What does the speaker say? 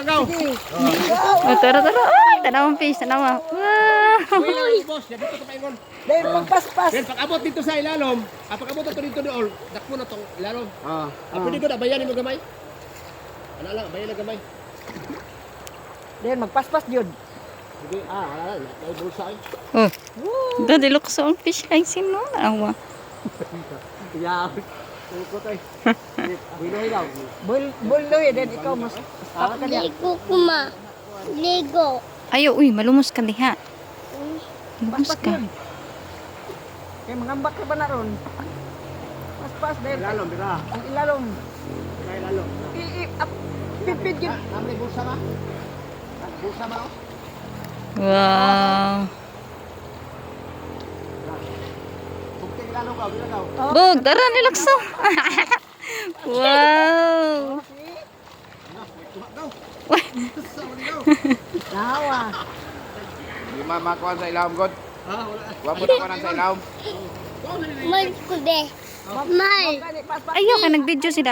ilagaw. Oh, tara. Ay, tanawang fish, tanawa. Wow. Uy, boss, dito to paingon. Dahil pagpaspas. Then pag-abot dito sa ilalom, pag-abot to dito doon, dakpo na tong ilalom. Pwede ko na bayanin mo gamay. Ano lang, bayanin gamay. Dahil magpaspas yun. Hindi, wala na, may bulsa ay. Oh. Dadi lukso ang fish ay sino? Awa. Yeah. Ukot ay. Buloy daw. Buloy, then ikaw mas stop ka niya. Ligo kuma. Ligo. Ayo, uy, malumos ka diha. Malumos Paspas ka. yun. Kaya mangambak ka ba na ron? Paspas dahil Ilalom, dira. ang ilalom. Dira ilalom. Pipid yun. Namay bulsa ba? Bulsa ba? Wow. Bukti ilalom ka, bilagaw. Bog, tara ni lukso. Wow. Nahawa. Di makuha sa ilawom, God. Wala. Huwag mo na kuha sa ilawom. Mal ko de. Mal. Paspas. Ayo ka nag-video si dad.